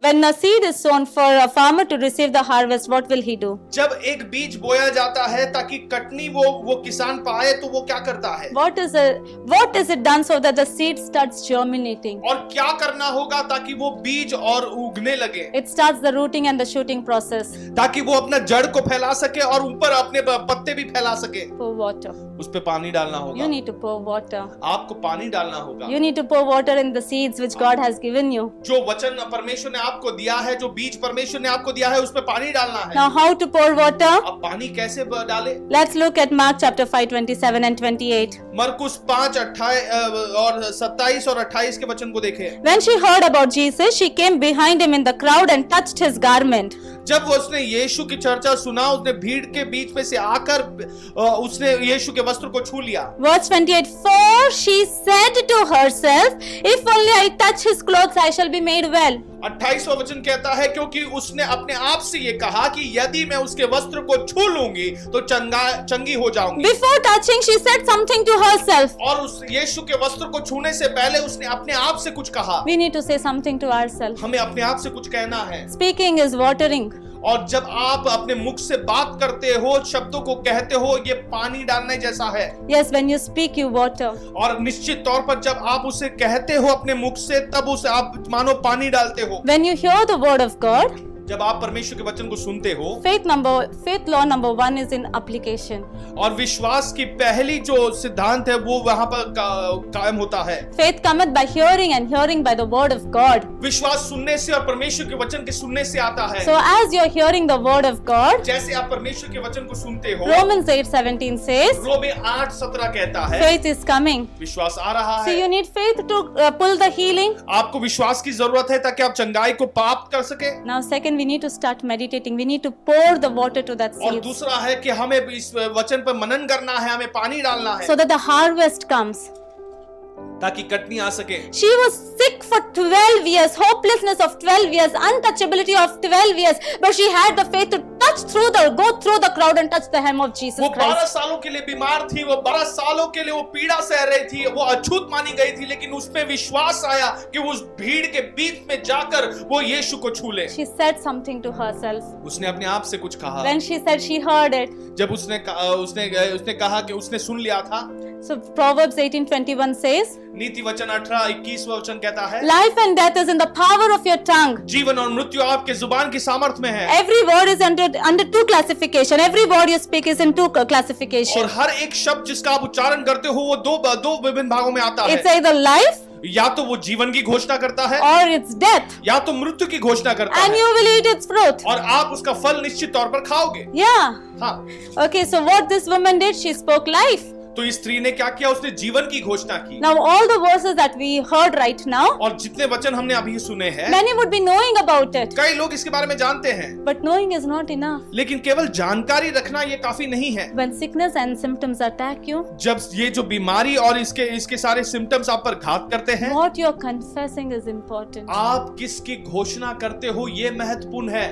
When a seed is sown for a farmer to receive the harvest, what will he do? जब एक बीज बोया जाता है ताकि कटनी वो किसान पाए, तो वो क्या करता है? What is it done so that the seed starts germinating? और क्या करना होगा ताकि वो बीज और उगने लगे? It starts the rooting and the shooting process. ताकि वो अपना जड़ को फैला सके और ऊपर अपने पत्ते भी फैला सके। Pour water. उस पे पानी डालना होगा। You need to pour water. आपको पानी डालना होगा। You need to pour water in the seeds which God has given you. जो वचन परमेश्वर ने आपको दिया है, जो बीज परमेश्वर ने आपको दिया है, उस पे पानी डालना है। Now how to pour water? अब पानी कैसे डाले? Let's look at Mark chapter 5, 27 and 28. मरकुस 5 और 27 और 28 के वचन को देखें। When she heard about Jesus, she came behind him in the crowd and touched his garment. जब उसने यीशु की चर्चा सुना, उसने भीड़ के बीच में से आकर उसने यीशु के वस्त्र को छू लिया। Verse 28, for she said to herself, if only I touch his clothes, I shall be made well. 28वां वचन कहता है, क्योंकि उसने अपने आप से ये कहा कि यदि मैं उसके वस्त्र को छू लूंगी तो चंगी हो जाऊंगी। Before touching, she said something to herself. और उस यीशु के वस्त्र को छूने से पहले उसने अपने आप से कुछ कहा। We need to say something to ourselves. हमें अपने आप से कुछ कहना है। Speaking is watering. और जब आप अपने मुख से बात करते हो, शब्दों को कहते हो, ये पानी डालने जैसा है। Yes, when you speak, you water. और निश्चित तौर पर जब आप उसे कहते हो अपने मुख से, तब उसे आप मानो पानी डालते हो। When you hear the word of God, जब आप परमेश्वर के वचन को सुनते हो, faith law number 1 is in application. और विश्वास की पहली जो सिद्धांत है वो वहां पर कायम होता है। Faith cometh by hearing and hearing by the word of God. विश्वास सुनने से और परमेश्वर के वचन के सुनने से आता है। So as you are hearing the word of God, जैसे आप परमेश्वर के वचन को सुनते हो, Romans 8:17 says, रोमी 8:17 कहता है, faith is coming. विश्वास आ रहा So है। you need faith to pull the healing. आपको विश्वास की जरूरत है ताकि आप चंगाई को प्राप्त कर सके। Now second, we need to start meditating. We need to pour the water to that और seed दूसरा है कि हमें इस वचन पर मनन करना है, हमें पानी डालना है so that the harvest comes. ताकि कटनी आ सके। She was sick for 12 years, hopelessness of 12 years, untouchability of 12 years, but she had the faith to go through the crowd and touch the hem of Jesus वो 12 Christ. सालों के लिए बीमार थी, वो 12 सालों के लिए वो पीड़ा सह रही थी, वो अछूत मानी गई थी, लेकिन उसमें विश्वास आया कि उस भीड़ के बीच में जाकर वो यीशु को छू ले। She said something to herself. उसने अपने आप से कुछ कहा। When she said, she heard it. जब उसने कहा कि उसने सुन लिया था। So Proverbs 18:21 says, नीति वचन 18:21 वचन कहता है, life and death is in the power of your tongue. जीवन और मृत्यु आपके जुबान की सामर्थ में है। Every word is under two classification. Every word you speak is in two classification. और हर एक शब्द जिसका आप उच्चारण करते हो वो दो विभिन्न भागों में आता It's है। either life या तो वो जीवन की घोषणा करता है, or it's death. या तो मृत्यु की घोषणा करता And है, you will eat its fruit. और आप उसका फल निश्चित तौर पर खाओगे। Yeah. हाँ, Okay, so what this woman did, she spoke life. तो इस स्त्री ने क्या किया? उसने जीवन की घोषणा की। Now all the verses that we heard right now, और जितने वचन हमने अभी सुने हैं, many would be knowing about it. कई लोग इसके बारे में जानते हैं, But knowing is not enough. लेकिन केवल जानकारी रखना ये काफी नहीं है। When sickness and symptoms attack you, जब ये जो बीमारी और इसके सारे सिम्टम्स आप पर घात करते हैं, what you're confessing is important. आप किसकी घोषणा करते हो ये महत्वपूर्ण है।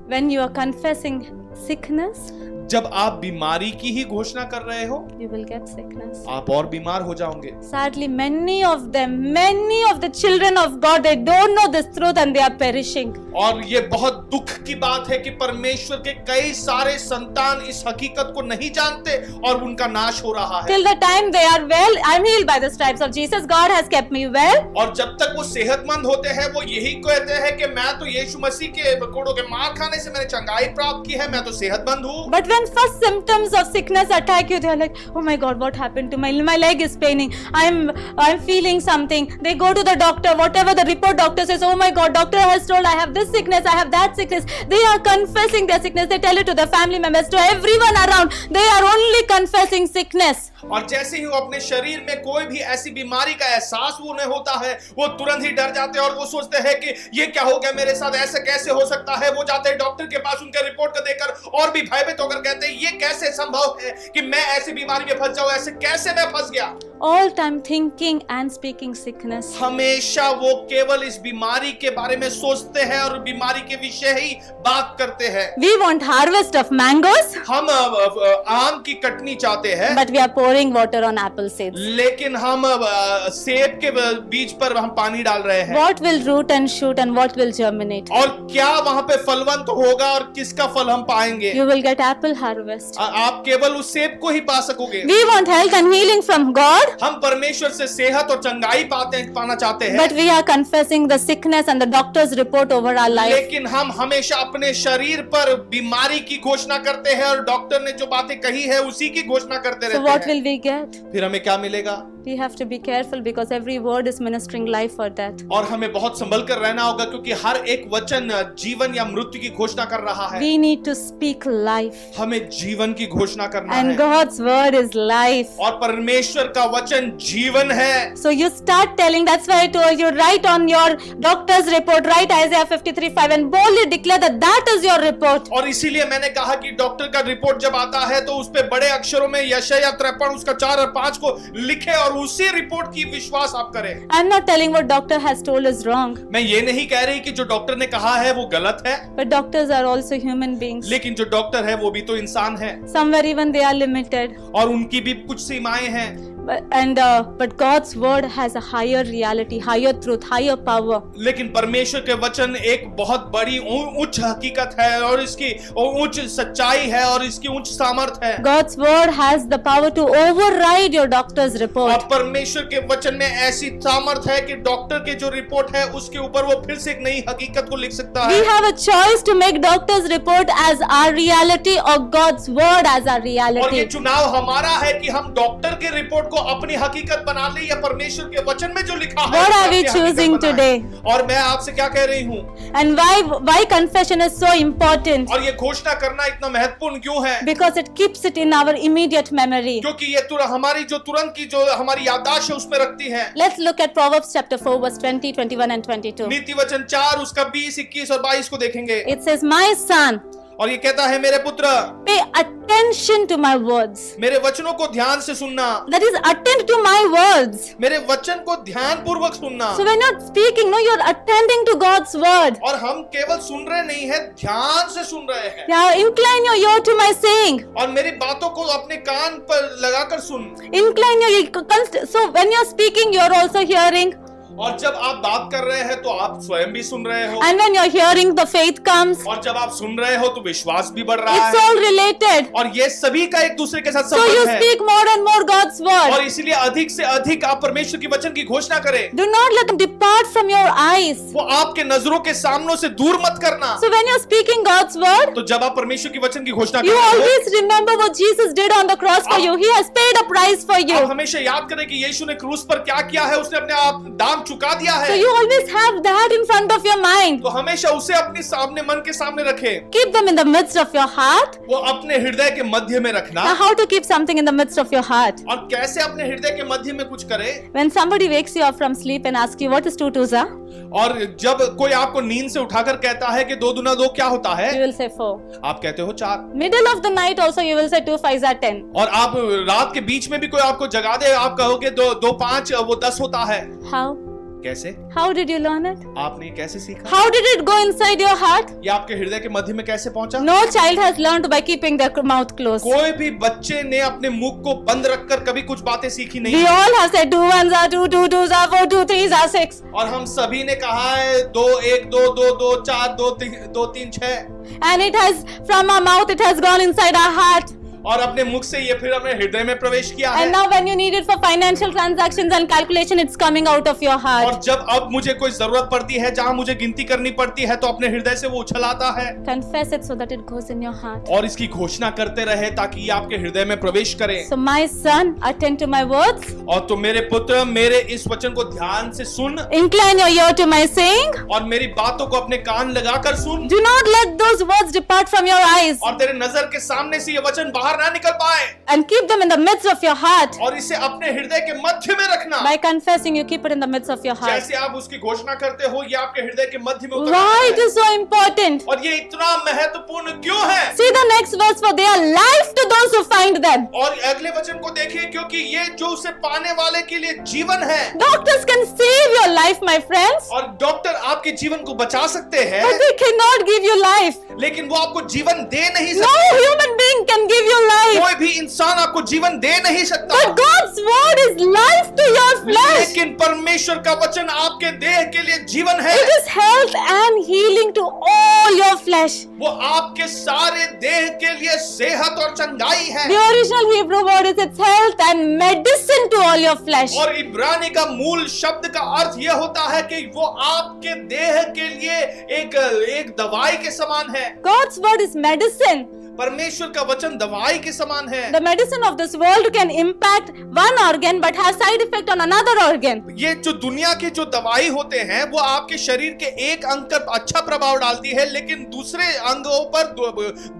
When you are confessing sickness, जब आप बीमारी की ही घोषणा कर रहे हो, you will get sickness. आप और बीमार हो जाओगे। Sadly, many of the children of God, they don't know this truth and they are perishing. और ये बहुत दुख की बात है कि परमेश्वर के कई सारे संतान इस हकीकत को नहीं जानते और उनका नाश हो रहा है। Till the time they are well, I'm healed by the stripes of Jesus. God has kept me well. और जब तक वो सेहतमंद होते हैं, वो यही कहते हैं कि मैं तो यीशु मसीह के कोड़ों के मार खाने से मैंने चंगाई प्राप्त की है, मैं तो सेहतमंद हूँ। But when first symptoms of sickness attack you, they are like, oh my God, what happened to my leg is paining. I'm feeling something. They go to the doctor. Whatever the report doctor says, oh my God, doctor has told I have this sickness, I have that sickness. They are confessing their sickness. They tell it to their family members, to everyone around. They are only confessing sickness. और जैसे ही वो अपने शरीर में कोई भी ऐसी बीमारी का एहसास उन्हें होता है, वो तुरंत ही डर जाते हैं और वो सोचते हैं कि ये क्या हो गया मेरे साथ, ऐसे कैसे हो सकता है। वो जाते हैं डॉक्टर के पास, उनका रिपोर्ट को देखकर और भी भयभीत होकर कहते हैं ये कैसे संभव है कि मैं ऐसी बीमारी में फंस जाऊं, ऐसे कैसे मैं फंस गया। all time thinking and speaking sickness. हमेशा वो केवल इस बीमारी के बारे में सोचते हैं और बीमारी के विषय ही बात करते हैं। We want harvest of mangoes, हम आम की कटनी चाहते हैं, but we are pouring water on apple seeds. लेकिन हम सेब के बीज पर हम पानी डाल रहे हैं। What will root and shoot and what will germinate? और क्या वहां पे फलवंत होगा और किसका फल हम पाएंगे? You will get apple harvest. आप केवल उस सेब को ही पा सकोगे। We want health and healing from God, हम परमेश्वर से सेहत और चंगाई पाना चाहते हैं, but we are confessing the sickness and the doctor's report over our life. लेकिन हम हमेशा अपने शरीर पर बीमारी की घोषणा करते हैं और डॉक्टर ने जो बातें कही है उसी की घोषणा करते So रहते what हैं। will we get? फिर हमें क्या मिलेगा? We have to be careful because every word is ministering life or death. और हमें बहुत संभल कर रहना होगा क्योंकि हर एक वचन जीवन या मृत्यु की घोषणा कर रहा है। We need to speak life. हमें जीवन की घोषणा करना And है God's word is life. और परमेश्वर का वचन जीवन है। So you start telling, that's why I told you, write on your doctor's report, write Isaiah 53:5 and boldly declare that that is your report. और इसीलिए मैंने कहा कि डॉक्टर का रिपोर्ट जब आता है तो उस पे बड़े अक्षरों में यशायाह 53 उसका 4 और 5 को लिखे और उसी रिपोर्ट की विश्वास आप करें। I'm not telling what doctor has told is wrong, मैं ये नहीं कह रही कि जो डॉक्टर ने कहा है वो गलत है, but doctors are also human beings. लेकिन जो डॉक्टर है वो भी तो इंसान है Somewhere even they are limited. और उनकी भी कुछ सीमाएं हैं। But God's word has a higher reality, higher truth, higher power. लेकिन परमेश्वर के वचन एक बहुत बड़ी उच्च हकीकत है और इसकी उच्च सच्चाई है और इसकी उच्च सामर्थ है। God's word has the power to override your doctor's report. और परमेश्वर के वचन में ऐसी सामर्थ है कि डॉक्टर के जो रिपोर्ट है उसके ऊपर वो फिर से एक नई हकीकत को लिख सकता We है। have a choice to make doctor's report as our reality or God's word as our और ये reality. चुनाव हमारा है कि हम डॉक्टर के रिपोर्ट को अपनी हकीकत बना ले या परमेश्वर के वचन में जो लिखा है What are उसे we अपनी हकीकत choosing बनाएं। today? और मैं आपसे क्या कह रही हूँ And why confession is so important? और ये घोषणा करना इतना महत्वपूर्ण क्यों है? Because it keeps it in our immediate memory. क्योंकि ये हमारी जो तुरंत की जो हमारी याददाश्त है उसमें रखती है। Let's look at Proverbs chapter 4 verse 20, 21 and 22. नीति वचन 4 उसका 20, 21 और 22 को देखेंगे It says, my son, और ये कहता है मेरे पुत्र pay attention to my words. मेरे वचनों को ध्यान से सुनना, That is, attend to my words. मेरे वचन को ध्यान पूर्वक सुनना। So when you're speaking, no, you're attending to God's word. और हम केवल सुन रहे नहीं है, ध्यान से सुन रहे हैं। Yeah, incline your ear to my saying. और मेरी बातों को अपने कान पर लगाकर सुन। Incline your so when you're speaking, you're also hearing. और जब आप बात कर रहे हैं तो आप स्वयं भी सुन रहे हो And when you're hearing, the faith comes. और जब आप सुन रहे हो तो विश्वास भी बढ़ रहा It's है all related. और ये सभी का एक दूसरे के साथ So you संबंध है speak more and more God's और word. इसीलिए अधिक से अधिक आप परमेश्वर की वचन की घोषणा करें। Do not let them depart from your eyes. वो आपके नजरों के सामने से दूर मत करना। So when you're speaking God's word, तो जब आप परमेश्वर की वचन की घोषणा you करते हो always remember what Jesus did on the cross for you. He has paid a price for आप you. हमेशा याद करें कि यीशु ने क्रूस पर क्या किया है, उसने अपने आप दाम चुका दिया So है। you always have that in front of your mind. तो हमेशा उसे अपने सामने मन के सामने रखें। Keep them in the midst of your heart. वो अपने हृदय के मध्य में रखना। Now, how to keep something in the midst of your heart? और कैसे अपने हृदय के मध्य में कुछ करे। When somebody wakes you up from sleep and asks you, what is 2 2s? और जब कोई आपको नींद से उठाकर कहता है कि 2 दूना 2 क्या होता है, You will say 4. आप कहते हो 4। Middle of the night also you will say 2 5s are 10. और आप रात के बीच में भी कोई आपको जगा दे, आप कहोगे 2 2 5 वो 10 होता है। How? कैसे? How did you learn it? आपने कैसे सीखा? How did it go inside your heart? ये आपके हृदय के मध्य में कैसे पहुंचा? No child has learned by keeping their mouth closed. कोई भी बच्चे ने अपने मुख को बंद रखकर कभी कुछ बातें सीखी नहीं। We all have said 2 1s are 2 2 2s are 4 2 3s are 6. और हम सभी ने कहा है 2 1 2 2 2 4 2 3 6 And it has, from our mouth, it has gone inside our heart. और अपने मुख से ये फिर अपने हृदय में प्रवेश किया है। And now when you need it for financial transactions and calculation, it's coming out of your और heart. जब अब मुझे कोई जरूरत पड़ती है, जहां मुझे गिनती करनी पड़ती है, तो अपने हृदय से वो उछल आता है। Confess it so that it goes in your heart. और इसकी घोषणा करते रहे ताकि ये आपके हृदय में प्रवेश करे। So my son, attend to my words. और तो मेरे पुत्र, मेरे इस वचन को ध्यान से सुन Incline your ear to my saying. और मेरी बातों को अपने कान लगाकर सुन। Do not let those words depart from your eyes. और तेरे नजर के सामने से ये वचन बाहर बाहर ना निकल पाए, and keep them in the midst of your heart. और इसे अपने हृदय के मध्य में रखना। By confessing, you keep it in the midst of your heart. जैसे आप उसकी घोषणा करते हो, ये आपके हृदय के मध्य में उतर Why आता it है। is so important? और ये इतना महत्वपूर्ण क्यों है? See the next verse, for they are life to those who find them. और अगले वचन को देखिए, क्योंकि ये जो उसे पाने वाले के लिए जीवन है। Doctors can save your life, my friends, और डॉक्टर आपके जीवन को बचा सकते हैं, but they cannot give you life. लेकिन वो आपको जीवन दे नहीं No सकते। human being can give you life. कोई भी इंसान आपको जीवन दे नहीं सकता। But God's word is life to your flesh. लेकिन परमेश्वर का वचन आपके देह के लिए जीवन है। It is health and healing to all your flesh. वो आपके सारे देह के लिए सेहत और चंगाई है। The original Hebrew word is its health and medicine to all your flesh. और इब्रानी का मूल शब्द का अर्थ यह होता है कि वो आपके देह के लिए एक दवाई के समान है। God's word is medicine. परमेश्वर का वचन दवाई के समान है। The medicine of this world can impact one organ but has side effect on another organ. ये जो दुनिया की जो दवाई होते हैं वो आपके शरीर के एक अंग पर अच्छा प्रभाव डालती है, लेकिन दूसरे अंगों पर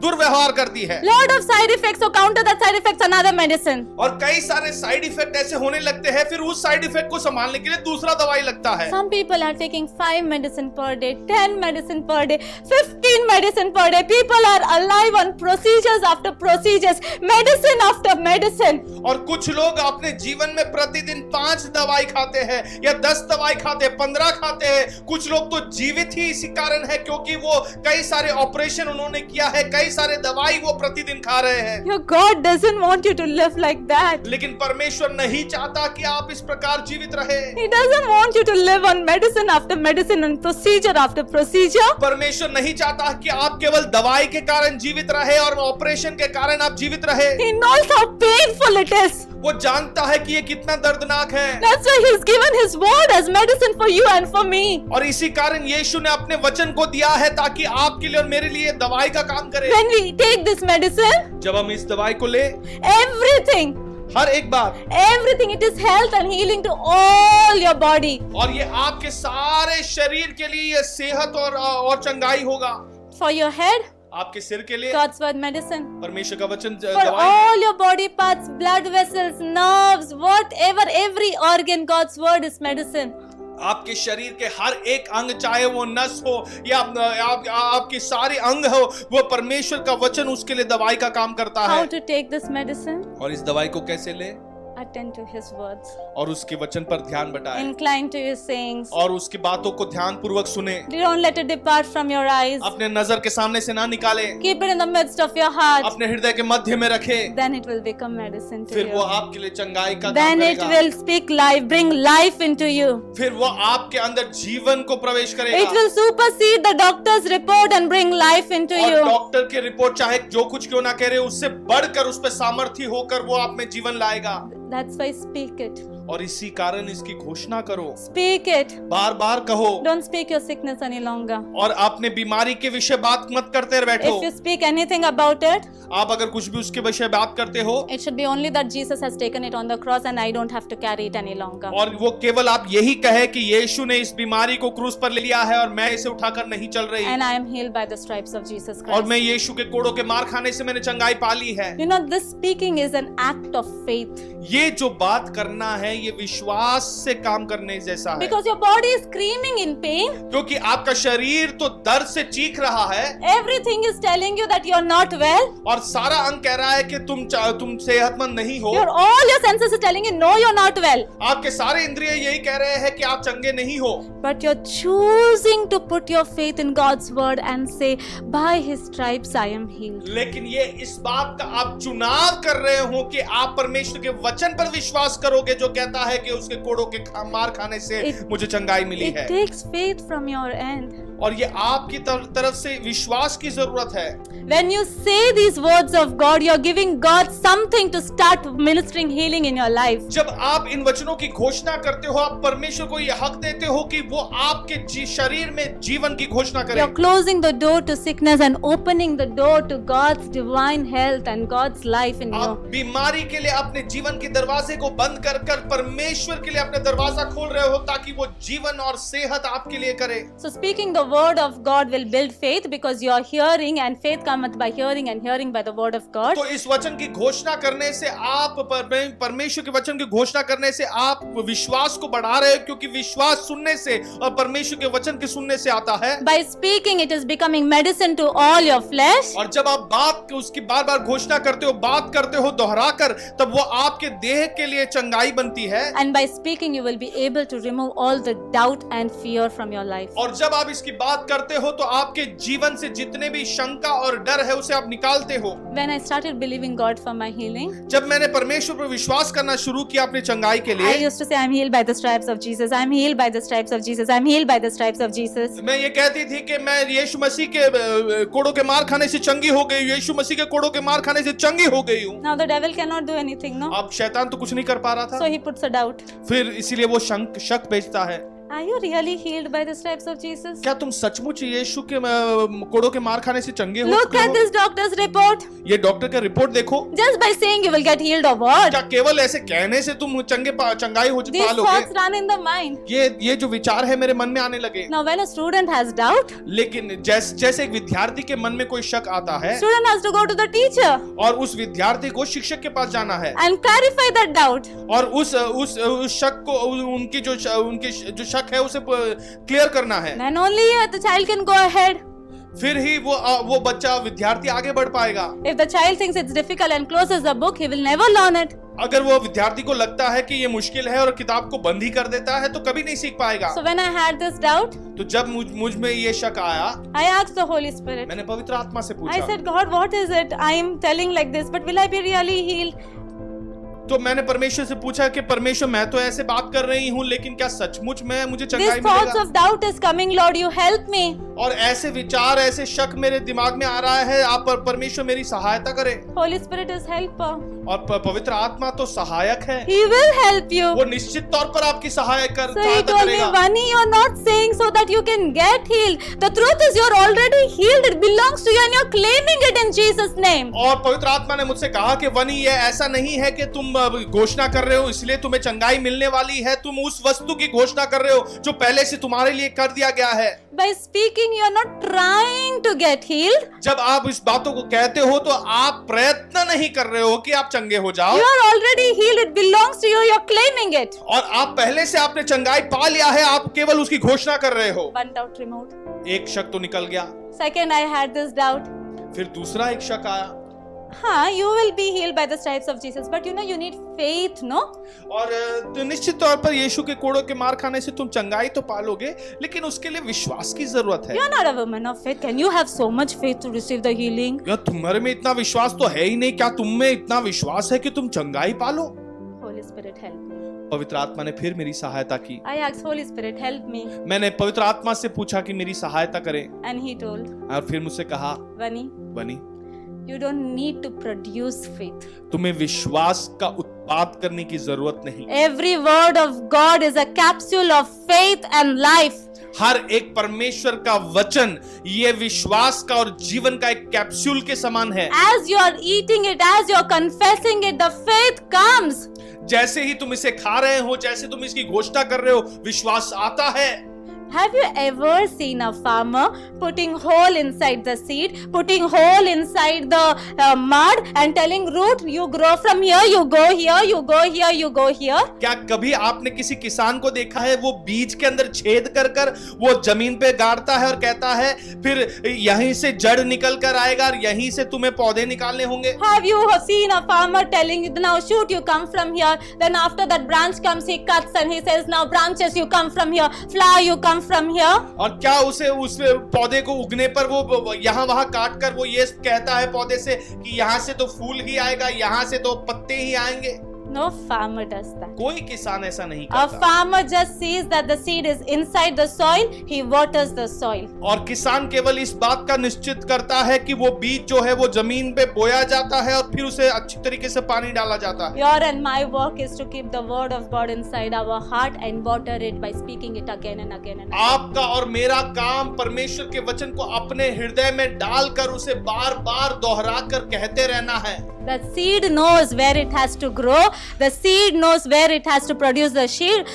दुर्व्यवहार करती है। Lot of side effects, so counter that side effects another medicine. और कई सारे साइड इफेक्ट ऐसे होने लगते हैं, फिर उस साइड इफेक्ट को संभालने के लिए दूसरा दवाई लगता है। Some people are taking 5 medicine per day, 10 medicine per day, 15 medicine per day. People are alive on procedures after procedures, medicine after medicine. और कुछ लोग अपने जीवन में प्रतिदिन 5 दवाई खाते हैं या 10 दवाई खाते हैं, 15 खाते हैं। कुछ लोग तो जीवित ही इसी कारण है क्योंकि वो कई सारे ऑपरेशन उन्होंने किया है, कई सारे दवाई वो प्रतिदिन खा रहे हैं। Your God doesn't want you to live like that. लेकिन परमेश्वर नहीं चाहता कि आप इस प्रकार जीवित रहे। He doesn't want you to live on medicine after medicine and procedure after procedure. परमेश्वर नहीं चाहता कि आप केवल दवाई के कारण जीवित रहे और ऑपरेशन के कारण आप जीवित रहे। He knows how painful it is. वो जानता है कि ये कितना दर्दनाक है। That's why He's given His word as medicine for you and for me. और इसी कारण यीशु ने अपने वचन को दिया है ताकि आपके लिए और मेरे लिए दवाई का काम करे। When we take this medicine, जब हम इस दवाई को ले, everything, हर एक बात, it is health and healing to all your body. और ये आपके सारे शरीर के लिए ये सेहत और चंगाई होगा। For your head, आपके सिर के लिए God's word medicine. परमेश्वर का वचन For दवाई है। all your body parts, blood vessels, nerves, whatever, every organ, God's word is medicine. आपके शरीर के हर एक अंग, चाहे वो नस हो या आपके सारे अंग हो, वो परमेश्वर का वचन उसके लिए दवाई का काम करता How है। to take this medicine? और इस दवाई को कैसे ले, Attend to His words. और उसके वचन पर ध्यान बटाए Incline to His sayings. और उसकी बातों को ध्यान पूर्वक सुने। Don't let it depart from your eyes. अपने नजर के सामने से ना निकाले, Keep it in the midst of your heart. अपने हृदय के मध्य में रखे। Then it will become medicine to फिर वो you. आपके लिए चंगाई का काम Then it करेगा। will speak life, bring life into you. फिर वो आपके अंदर जीवन को प्रवेश It करेगा। will supersede the doctor's report and bring life into और you. डॉक्टर की रिपोर्ट चाहे जो कुछ क्यों ना कह रहे, उससे बढ़कर उस पर सामर्थ्य होकर वो आप में जीवन लाएगा। That's why speak it. और इसी कारण इसकी घोषणा करो, Speak it. बार बार कहो। Don't speak your sickness any longer. और अपने बीमारी के विषय बात मत करते बैठो। If you speak anything about it, आप अगर कुछ भी उसके विषय बात करते हो, it should be only that Jesus has taken it on the cross and I don't have to carry it any longer. और वो केवल आप यही कहे कि यीशु ने इस बीमारी को क्रूस पर ले लिया है और मैं इसे उठाकर नहीं चल रही, And I am healed by the stripes of Jesus और मैं Christ. यीशु के कोड़ों के मार खाने से मैंने चंगाई पा ली है। You know, this speaking is an act of faith. ये जो बात करना है, ये विश्वास से काम करने जैसा है। Because your body is screaming in pain. क्योंकि आपका शरीर तो दर्द से चीख रहा है, Everything is telling you that you're not well. और सारा अंग कह रहा है कि तुम सेहतमंद नहीं हो। All your senses are telling you, no, you're not well. आपके सारे इंद्रिय यही कह रहे हैं कि आप चंगे नहीं हो। But you're choosing to put your faith in God's word and say, by His stripes I am healed. लेकिन ये इस बात का आप चुनाव कर रहे हो कि आप परमेश्वर के वचन पर विश्वास करोगे जो कहता है कि उसके कोड़ों के मार खाने से मुझे चंगाई मिली It है। takes faith from your end. और ये आपकी तरफ से विश्वास की जरूरत है। When you say these words of God, you're giving God something to start ministering healing in your life. जब आप इन वचनों की घोषणा करते हो, आप परमेश्वर को ये हक देते हो कि वो आपके शरीर में जीवन की घोषणा करे। You're closing the door to sickness and opening the door to God's divine health and God's life in आप you. बीमारी के लिए अपने जीवन के दरवाजे को बंद कर परमेश्वर के लिए अपने दरवाजा खोल रहे हो ताकि वो जीवन और सेहत आपके लिए करे। So speaking the word of God will build faith because you are hearing, and faith cometh by hearing, and hearing by the word of God. तो इस वचन की घोषणा करने से आप परमेश्वर के वचन की घोषणा करने से आप विश्वास को बढ़ा रहे हो, क्योंकि विश्वास सुनने से और परमेश्वर के वचन के सुनने से आता है। By speaking, it is becoming medicine to all your flesh. और जब आप बात उसकी बार बार घोषणा करते हो, बात करते हो दोहरा कर, तब वो आपके देह के लिए चंगाई बनती है। And by speaking, you will be able to remove all the doubt and fear from your life. और जब आप इसकी बात करते हो तो आपके जीवन से जितने भी शंका और डर है उसे आप निकालते हो। When I started believing God for my healing, जब मैंने परमेश्वर पर विश्वास करना शुरू किया अपनी चंगाई के I लिए, used to say, I'm healed by the stripes of Jesus. I'm healed by the stripes of Jesus. I'm healed by the stripes of Jesus. मैं ये कहती थी कि मैं यीशु मसीह के कोड़ों के मार खाने से चंगी हो गई हूँ, यीशु मसीह के कोड़ों के मार खाने से चंगी हो गई हूँ। Now the devil cannot do anything, no? अब शैतान तो कुछ नहीं कर पा रहा था, So he puts a doubt. फिर इसीलिए वो शक भेजता है। Are you really healed by the stripes of Jesus? क्या तुम सचमुच यीशु के कोड़ों के मार खाने से चंगे हो Look चुके at हो? this doctor's report. ये डॉक्टर का रिपोर्ट देखो। Just by saying you will get healed of what? क्या केवल ऐसे कहने से तुम चंगाई हो These पा लोगे? thoughts run in the mind. ये जो विचार है मेरे मन में आने लगे। Now when a student has doubt, लेकिन जैसे एक विद्यार्थी के मन में कोई शक आता है student has to go to the teacher और उस विद्यार्थी को शिक्षक के पास जाना है and clarify that doubt. और उस शक को उनकी जो शक है उसे क्लियर करना है। Then only the child can go ahead. फिर ही वो बच्चा विद्यार्थी आगे बढ़ पाएगा। If the child thinks it's difficult and closes the book, he will never learn it. अगर वो विद्यार्थी को लगता है कि ये मुश्किल है और किताब को बंद ही कर देता है तो कभी नहीं सीख पाएगा। So when I had this doubt, तो जब मुझ में ये शक आया, I asked the Holy Spirit. मैंने पवित्र आत्मा से I पूछा। said, God, what is it? I am telling like this, but will I be really healed? तो मैंने परमेश्वर से पूछा कि परमेश्वर मैं तो ऐसे बात कर रही हूँ, लेकिन क्या सचमुच में मुझे These चंगाई thoughts मिलेगा? of doubt is coming, Lord, you help me. और ऐसे विचार ऐसे शक मेरे दिमाग में आ रहा है, आप परमेश्वर मेरी सहायता करे। Holy Spirit is helper. और पवित्र आत्मा तो सहायक है, He will help you. वो निश्चित तौर पर आपकी So he सहायता told me, करेगा। Vani, you're not saying so that you can get healed. The truth is you're already healed. It belongs to you and you're claiming it in Jesus' name. और पवित्र आत्मा ने मुझसे कहा कि वनी ये ऐसा नहीं है कि तुम घोषणा कर रहे हो इसलिए तुम्हें चंगाई मिलने वाली है, तुम उस वस्तु की घोषणा कर रहे हो जो पहले से तुम्हारे लिए कर दिया गया है। By speaking, you're not trying to get healed. जब आप इस बातों को कहते हो तो आप प्रयत्न नहीं कर रहे हो कि आप चंगे हो जाओ, You are already healed. It belongs to you. You're claiming it. और आप पहले से आपने चंगाई पा लिया है, आप केवल उसकी घोषणा कर रहे हो। One doubt removed. एक शक तो निकल गया। Second, I had this doubt. फिर दूसरा एक शक आया, हाँ, you will be healed by the stripes of Jesus, but you need faith, no? और तो निश्चित तौर पर यीशु के कोड़ों के मार खाने से तुम चंगाई तो पालोगे, लेकिन उसके लिए विश्वास की जरूरत है। You're not a woman of faith. Can you have so much faith to receive the healing? यार तुम्हारे में इतना विश्वास तो है ही नहीं, क्या तुम में इतना विश्वास है कि तुम चंगाई पालो? Holy Spirit, help me. पवित्र आत्मा ने फिर मेरी सहायता की। I asked Holy Spirit, help me. मैंने पवित्र आत्मा से पूछा कि मेरी सहायता करे, And he told, और फिर मुझसे कहा, Vani, बनी you don't need to produce faith. तुम्हें विश्वास का उत्पाद करने की जरूरत नहीं। Every word of God is a capsule of faith and life. हर एक परमेश्वर का वचन ये विश्वास का और जीवन का एक कैप्सूल के समान है। As you are eating it, as you are confessing it, the faith comes. जैसे ही तुम इसे खा रहे हो, जैसे तुम इसकी घोषणा कर रहे हो, विश्वास आता है। Have you ever seen a farmer putting hole inside the seed, putting hole inside the mud and telling root, you grow from here, you go here, you go here, you go here? क्या कभी आपने किसी किसान को देखा है वो बीज के अंदर छेद कर कर वो जमीन पे गाड़ता है और कहता है फिर यहीं से जड़ निकल कर आएगा और यहीं से तुम्हें पौधे निकालने होंगे? Have you seen a farmer telling you, now shoot, you come from here, then after that branch comes, he cuts and he says, now branches, you come from here, flower, you come from here? और क्या उसे उस पौधे को उगने पर वो यहाँ वहां काट कर वो ये कहता है पौधे से कि यहाँ से तो फूल ही आएगा, यहाँ से तो पत्ते ही आएंगे? No farmer does that. कोई किसान ऐसा नहीं A करता। farmer just sees that the seed is inside the soil, he waters the soil. और किसान केवल इस बात का निश्चित करता है कि वो बीज जो है वो जमीन पे बोया जाता है और फिर उसे अच्छी तरीके से पानी डाला जाता है। Your and my work is to keep the word of God inside our heart and water it by speaking it again and again and again. आपका और मेरा काम परमेश्वर के वचन को अपने हृदय में डालकर उसे बार बार दोहरा कर कहते रहना है। The seed knows where it has to grow The seed knows where it has to produce the shoot.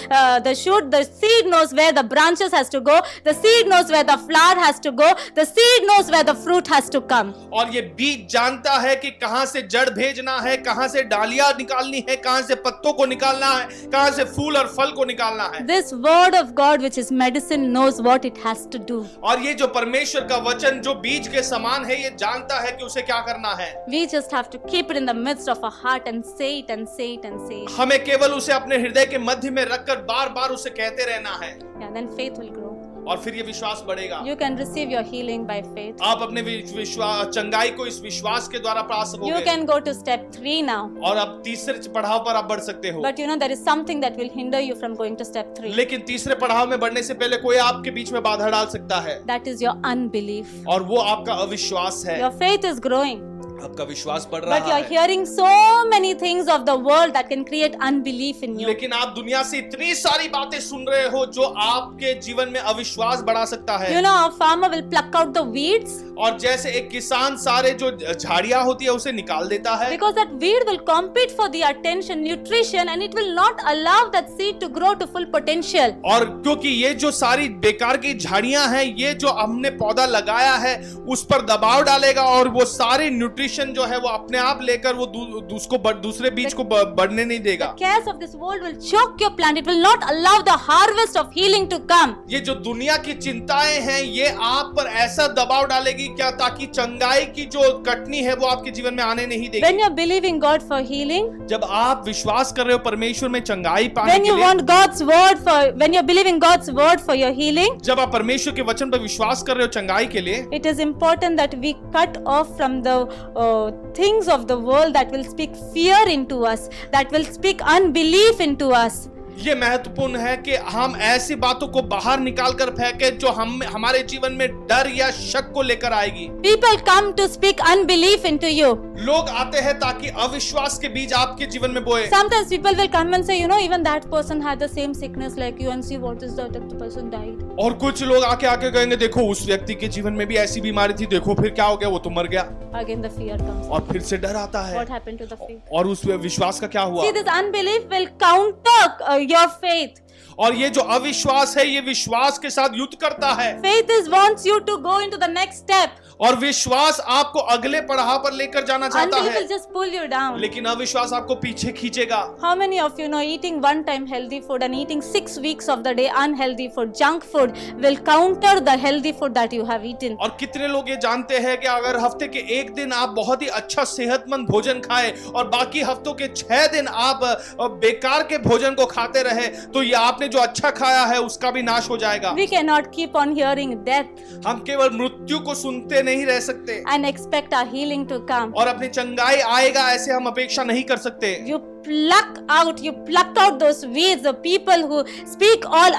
The seed knows where the branches has to go. The seed knows where the flower has to go. The seed knows where the fruit has to come. और ये बीज जानता है कि कहां से जड़ भेजना है, कहां से डालियां निकालनी है, कहां से पत्तों को निकालना है, कहां से फूल और फल को निकालना है। This word of God, which is medicine, knows what it has to do. और ये जो परमेश्वर का वचन जो बीज के समान है, ये जानता है कि उसे क्या करना है। We just have to keep it in the midst of our heart and say it and say it and say it. हमें केवल उसे अपने हृदय के मध्य में रखकर बार बार उसे कहते रहना है, Yeah, then faith will grow. और फिर ये विश्वास बढ़ेगा। You can receive your healing by faith. आप अपने विश्वास चंगाई को इस विश्वास के द्वारा पा You सकोगे। can go to step 3 now. और अब तीसरे पड़ाव पर आप बढ़ सकते हो। But you know there is something that will hinder you from going to step 3. लेकिन तीसरे पड़ाव में बढ़ने से पहले कोई आपके बीच में बाधा डाल सकता है, That is your unbelief. और वो आपका अविश्वास है। Your faith is growing. आपका विश्वास बढ़ But रहा you're है, hearing so many things of the world that can create unbelief in you. लेकिन आप दुनिया से इतनी सारी बातें सुन रहे हो जो आपके जीवन में अविश्वास बढ़ा सकता है। You know, a farmer will pluck out the weeds और जैसे एक किसान सारे जो झाड़ियां होती है उसे निकाल देता है, because that weed will compete for the attention, nutrition, and it will not allow that seed to grow to full potential. और क्योंकि ये जो सारी बेकार की झाड़ियां हैं, ये जो हमने पौधा लगाया है उस पर दबाव डालेगा और वो सारी न्यूट्रिशन जो है वो अपने आप लेकर वो उसको दूसरे बीज को बढ़ने नहीं देगा। The cares of this world will choke your plant. It will not allow the harvest of healing to come. ये जो दुनिया की चिंताएं हैं ये आप पर ऐसा दबाव डालेगी क्या, ताकि चंगाई की जो कटनी है वो आपके जीवन में आने नहीं देगी। When you're believing God for healing, जब आप विश्वास कर रहे हो परमेश्वर में चंगाई पाने when के you लिए, want God's word for, when you're believing God's word for your healing, जब आप परमेश्वर के वचन पर विश्वास कर रहे हो चंगाई के लिए, it is important that we cut off from the things of the world that will speak fear into us, that will speak unbelief into us. ये महत्वपूर्ण है कि हम ऐसी बातों को बाहर निकाल कर फेंके जो हमारे जीवन में डर या शक को लेकर आएगी। People come to speak unbelief into you. लोग आते हैं ताकि अविश्वास के बीज आपके जीवन में बोए। Sometimes people will come and say, you know, even that person had the same sickness like you, and see what is that the person died. और कुछ लोग आके कहेंगे देखो उस व्यक्ति के जीवन में भी ऐसी बीमारी थी, देखो फिर क्या हो गया, वो तो मर गया। Again the fear comes. और फिर से डर आता है। What happened to the faith? और उस विश्वास का क्या हुआ? See, this unbelief will counter your faith. और ये जो अविश्वास है ये विश्वास के साथ युद्ध करता है। Faith is wants you to go into the next step. और विश्वास आपको अगले पड़ाव पर लेकर जाना चाहता Unbelief है, will just pull you down. लेकिन अविश्वास आपको पीछे खींचेगा। How many of you know eating one time healthy food and eating 6 weeks of the day unhealthy food, junk food, will counter the healthy food that you have eaten? और कितने लोग ये जानते हैं कि अगर हफ्ते के एक दिन आप बहुत ही अच्छा सेहतमंद भोजन खाएं और बाकी हफ्तों के 6 दिन आप बेकार के भोजन को खाते रहे, तो ये आपने जो अच्छा खाया है उसका भी नाश हो जाएगा। We cannot keep on hearing death हम केवल मृत्यु को सुनते नहीं रह सकते and expect our healing to come. और अपनी चंगाई आएगा ऐसे हम अपेक्षा नहीं कर सकते। You plucked out those weeds, the people who speak all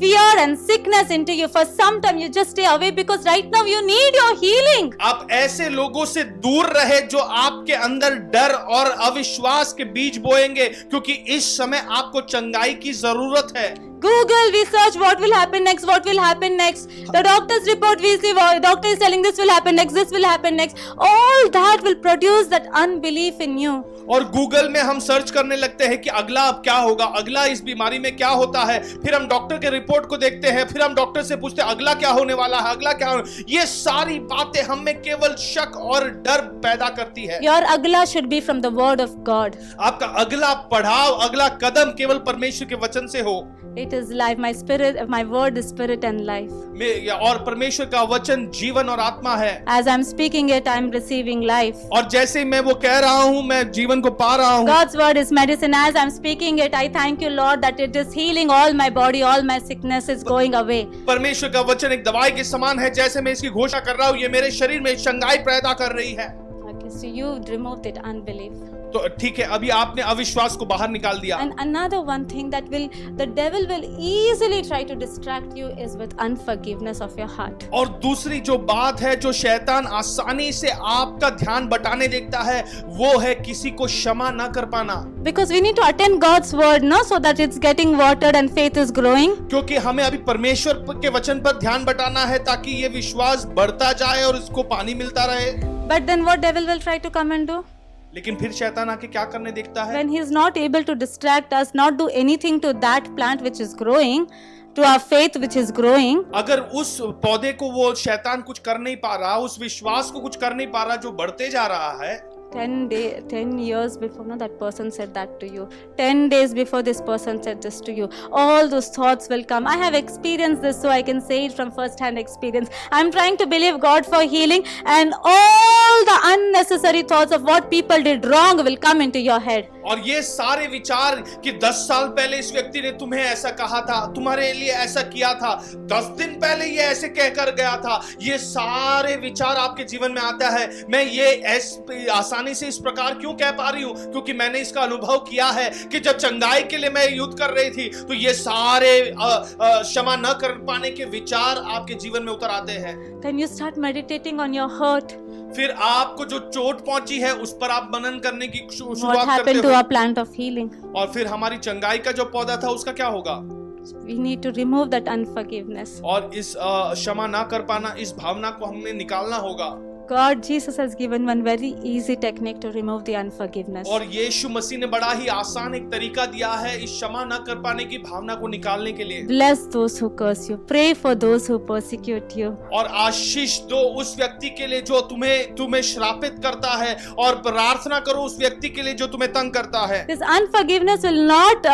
fear and sickness into you. For some time you just stay away because right now you need your healing. आप ऐसे लोगों से दूर रहे जो आपके अंदर डर और अविश्वास के बीज बोएंगे, क्योंकि इस समय आपको चंगाई की जरूरत है। Google, we search what will happen next, what will happen next. The doctor's report, we see doctor is telling this will happen next, this will happen next. All that will produce that unbelief in you. और Google में हम search करने लगते हैं कि अगला अब क्या होगा, अगला इस बीमारी में क्या होता है, फिर हम डॉक्टर के रिपोर्ट को देखते हैं, फिर हम डॉक्टर से पूछते हैं अगला क्या होने वाला है, अगला क्या होने। ये सारी बातें हम में केवल शक और डर पैदा करती है। Your agla should be from the word of God. आपका अगला पड़ाव, अगला कदम केवल परमेश्वर के वचन से हो। It is life. My spirit, my word is spirit and life. और परमेश्वर का वचन जीवन और आत्मा है। As I'm speaking it, I'm receiving life. और जैसे मैं वो कह रहा हूँ मैं जीवन को पा रहा हूँ। God's word is medicine. As I'm speaking it, I thank you, Lord, that it is healing all my body, all my sickness is going away. परमेश्वर का वचन एक दवाई के समान है, जैसे मैं इसकी घोषणा कर रहा हूँ ये मेरे शरीर में चंगाई पैदा कर रही है। Okay, so you removed it unbelief. तो ठीक है, अभी आपने अविश्वास को बाहर निकाल दिया। And another one thing that the devil will easily try to distract you is with unforgiveness of your heart. और दूसरी जो बात है जो शैतान आसानी से आपका ध्यान बटाने देखता है वो है किसी को क्षमा ना कर पाना। Because we need to attend God's word, no, so that it's getting watered and faith is growing. क्योंकि हमें अभी परमेश्वर के वचन पर ध्यान बटाना है ताकि ये विश्वास बढ़ता जाए और इसको पानी मिलता रहे। But then what devil will try to come and do? लेकिन फिर शैतान आके क्या करने देखता है? When he is not able to distract us, not do anything to that plant which is growing, to our faith which is growing, अगर उस पौधे को वो शैतान कुछ कर नहीं पा रहा, उस विश्वास को कुछ कर नहीं पा रहा जो बढ़ते जा रहा है, 10 years before, no, that person said that to you. 10 days before this person said this to you. All those thoughts will come. I have experienced this, so I can say it from first-hand experience. I'm trying to believe God for healing, and all the unnecessary thoughts of what people did wrong will come into your head. और ये सारे विचार कि 10 साल पहले इस व्यक्ति ने तुम्हें ऐसा कहा था, तुम्हारे लिए ऐसा किया था, 10 दिन पहले ये ऐसे कहकर गया था, ये सारे विचार आपके जीवन में आता है। मैं ये आसानी से इस प्रकार क्यों कह पा रही हूं? क्योंकि मैंने इसका अनुभव किया है कि जब चंगाई के लिए मैं युद्ध कर रही थी तो ये सारे क्षमा न कर पाने के विचार आपके जीवन में उतर आते हैं। Then you start meditating on your hurt. फिर आपको जो चोट पहुंची है उस पर आप मनन करने की शुरुआत What करते happened to हो। our plant of healing? और फिर हमारी चंगाई का जो पौधा था उसका क्या होगा? We need to remove that unforgiveness. और इस क्षमा ना कर पाना, इस भावना को हमने निकालना होगा। God, Jesus has given one very easy technique to remove the unforgiveness. और यीशु मसीह ने बड़ा ही आसान एक तरीका दिया है इस क्षमा न कर पाने की भावना को निकालने के लिए। Bless those who curse you. Pray for those who persecute you. और आशीष दो उस व्यक्ति के लिए जो तुम्हें श्रापित करता है, और प्रार्थना करो उस व्यक्ति के लिए जो तुम्हें तंग करता है। This unforgiveness will not,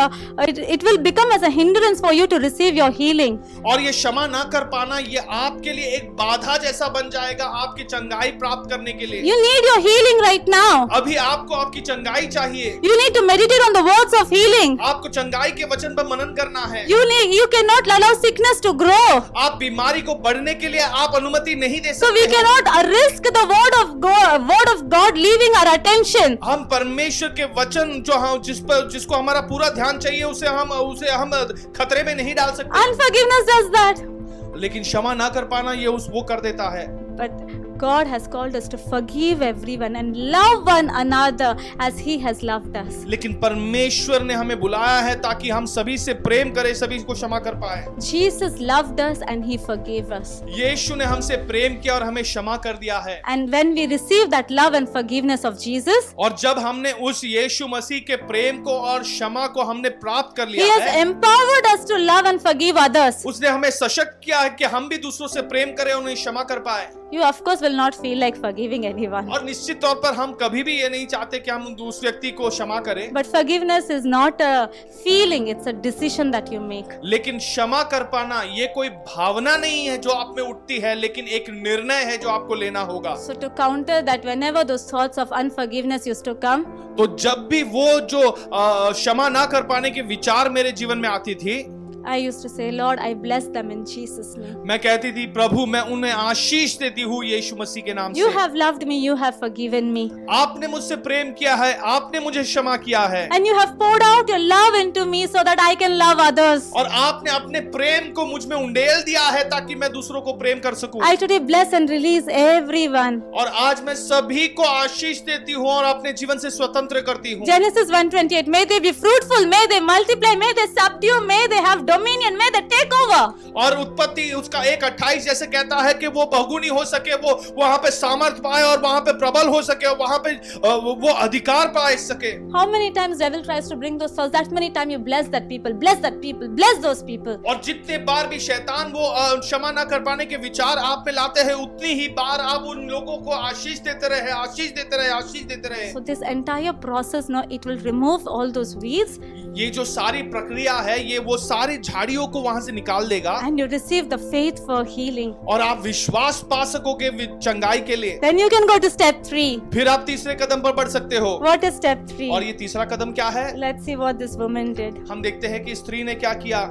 it will become as a hindrance for you to receive your healing. और ये क्षमा न कर पाना ये आपके लिए एक बाधा जैसा बन जाएगा आपकी चंगाई प्राप्त करने के लिए। You need your healing right now. अभी आपको आपकी चंगाई चाहिए। You need to meditate on the words of healing. आपको चंगाई के वचन पर मनन करना है। You cannot allow sickness to grow. आप बीमारी को बढ़ने के लिए आप अनुमति नहीं दे So we सकते हैं। cannot risk the word of God leaving our attention. हम परमेश्वर के वचन जो हम जिसको हमारा पूरा ध्यान चाहिए उसे हम खतरे में नहीं डाल सकते। Unforgiveness does that. लेकिन क्षमा ना कर पाना ये वो कर देता है। But God has called us to forgive everyone and love one another as He has loved us. लेकिन परमेश्वर ने हमें बुलाया है ताकि हम सभी से प्रेम करें, सभी को क्षमा कर पाए। Jesus loved us and He forgave us. यीशु ने हमसे प्रेम किया और हमें क्षमा कर दिया है। And when we receive that love and forgiveness of Jesus, और जब हमने उस यीशु मसीह के प्रेम को और क्षमा को हमने प्राप्त कर He लिया has है, empowered us to love and forgive others. उसने हमें सशक्त किया है कि हम भी दूसरों से प्रेम करें, उन्हें क्षमा कर पाए। You of course will not feel like forgiving anyone. और निश्चित तौर पर हम कभी भी ये नहीं चाहते कि हम उस व्यक्ति को क्षमा करें। But forgiveness is not a feeling, it's a decision that you make. लेकिन क्षमा कर पाना ये कोई भावना नहीं है जो आप में उठती है, लेकिन एक निर्णय है जो आपको लेना होगा। So to counter that, whenever those thoughts of unforgiveness used to come, तो जब भी वो जो क्षमा ना कर पाने के विचार मेरे जीवन में आती थी, I used to say, Lord, I bless them in Jesus' name. मैं कहती थी प्रभु मैं उन्हें आशीष देती हूँ यीशु मसीह के नाम You से। have loved me, you have forgiven me. आपने मुझसे प्रेम किया है, आपने मुझे क्षमा किया है, And you have poured out your love into me so that I can love others. और आपने अपने प्रेम को मुझ में उंडेल दिया है ताकि मैं दूसरों को प्रेम कर सकूं। I today bless and release everyone. और आज मैं सभी को आशीष देती हूँ और अपने जीवन से स्वतंत्र करती हूँ। Genesis 1:28, may they be fruitful, may they multiply, may they subdue, may they have dominion, may they take over. और उत्पत्ति उसका 1:28 जैसे कहता है कि वो बहुगुनी हो सके, वो वहां पे सामर्थ पाए और वहां पे प्रबल हो सके और वहां पे वो अधिकार पाए सके। How many times devil tries to bring those thoughts? That many times you bless that people, bless that people, bless those people. और जितने बार भी शैतान वो क्षमा ना कर पाने के विचार आप में लाते हैं, उतनी ही बार आप उन लोगों को आशीष देते रहे, आशीष देते रहे, आशीष देते रहे। So this entire process, no, it will remove all those weeds ये जो सारी प्रक्रिया है ये वो सारी झाड़ियों को वहां से निकाल देगा and you receive the faith for healing. और आप विश्वास पा सकोगे चंगाई के लिए। Then you can go to step 3. फिर आप तीसरे कदम पर बढ़ सकते हो। What is step 3? और ये तीसरा कदम क्या है? Let's see what this woman did. हम देखते हैं कि स्त्री ने क्या किया।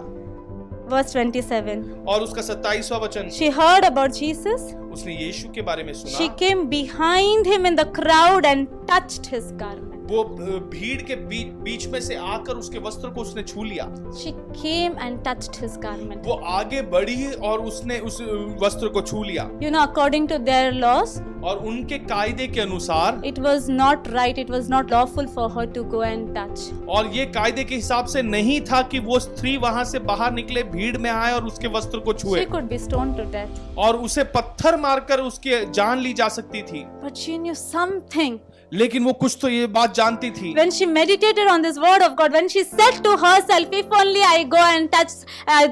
Verse 27. और उसका 27वां वचन, She heard about Jesus. उसने यीशु के बारे में She सुना। came behind him in the crowd and touched his garment. वो भीड़ के बीच में से आकर उसके वस्त्र को उसने छू लिया। She came and touched his garment. वो आगे बढ़ी और उसने उस वस्त्र को छू लिया। You know, according to their laws, और उनके कायदे के अनुसार it was not right, it was not lawful for her to go and touch. और ये कायदे के हिसाब से नहीं था कि वो स्त्री वहां से बाहर निकले, भीड़ में आए और उसके वस्त्र को छुए, She could be stoned to death. और उसे पत्थर मारकर उसकी जान ली जा सकती थी। But she knew something. लेकिन वो कुछ तो ये बात जानती थी। When she meditated on this word of God, when she said to herself, if only I go and touch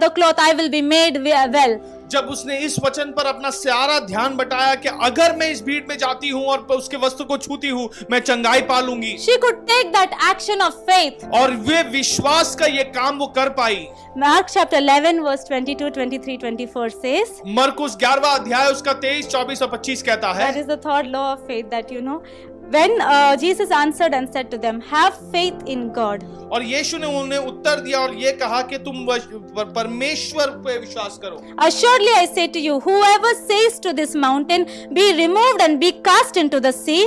the cloth, I will be made well. जब उसने इस वचन पर अपना सारा ध्यान बटाया कि अगर मैं इस भीड़ में जाती हूँ और उसके वस्त्र को छूती हूँ, मैं चंगाई पालूंगी, She could take that action of faith. और वे विश्वास का ये काम वो कर पाई। Mark chapter 11 verse 22, 23, 24 says, मरकुस 11वां अध्याय उसका 23, 24 और 25 कहता that है, is the third law of faith that you know. When Jesus answered and said to them, have faith in God. और यीशु ने उन्हें उत्तर दिया और ये कहा कि तुम परमेश्वर पे विश्वास करो। Assuredly I say to you, whoever says to this mountain, be removed and be cast into the sea,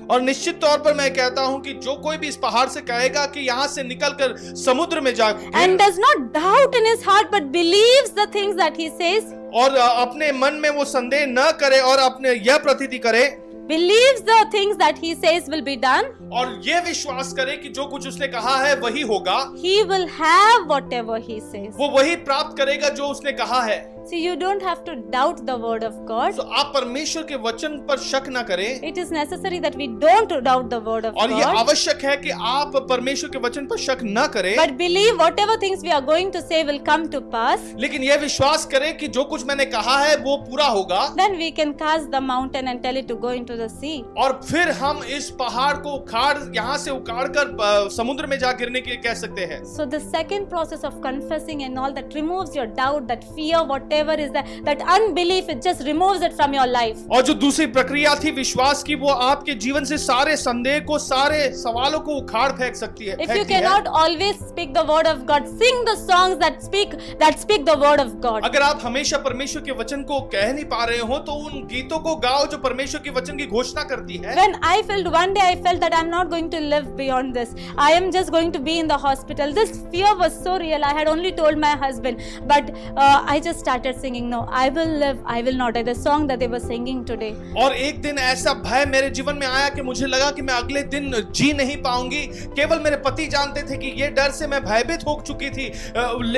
और निश्चित तौर पर मैं कहता हूं कि जो कोई भी इस पहाड़ से कहेगा कि यहाँ से निकलकर समुद्र में जा, and does not doubt in his heart but believes the things that he says, और अपने मन में वो संदेह न करे और अपने यह प्रतीति करे, believes the things that he says will be done, और ये विश्वास करे कि जो कुछ उसने कहा है वही होगा, he will have whatever he says. वो वही प्राप्त करेगा जो उसने कहा है। See, you don't have to doubt the word of God. तो आप परमेश्वर के वचन पर शक न करें, It is necessary that we don't doubt the word of और ये God, आवश्यक है कि आप परमेश्वर के वचन पर शक न करें, but believe whatever things we are going to say will come to pass. लेकिन यह विश्वास करें कि जो कुछ मैंने कहा है वो पूरा होगा, Then we can cast the mountain and tell it to go into the sea. और फिर हम इस पहाड़ को उखाड़ यहाँ से उखाड़ कर समुद्र में जा गिरने के लिए कह सकते हैं। So the second process of confessing and all that removes your doubt, that fear, whatever is that unbelief, it just removes it from your life. और जो दूसरी प्रक्रिया थी विश्वास की, वो आपके जीवन से सारे संदेह को, सारे सवालों को उखाड़ फेंक सकती है। If you cannot always speak the word of God, sing the songs that speak the word of God. अगर आप हमेशा परमेश्वर के वचन को कह नहीं पा रहे हो तो उन गीतों को गाओ जो परमेश्वर के वचन की घोषणा करती है। When one day I felt that I'm not going to live beyond this. I am just going to be in the hospital. This fear was so real. I had only told my husband, but I just started singing, no, I will live, I will not. The song that they were singing today. और एक दिन ऐसा भय मेरे जीवन में आया कि मुझे लगा कि मैं अगले दिन जी नहीं पाऊंगी। केवल मेरे पति जानते थे कि ये डर से मैं भयभीत हो चुकी थी।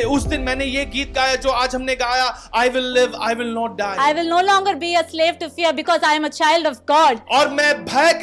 उस दिन मैंने ये गीत गाया जो आज हमने गाया, I will live, I will not die. I will no longer be a slave to fear because I am a child of God. और मैं भय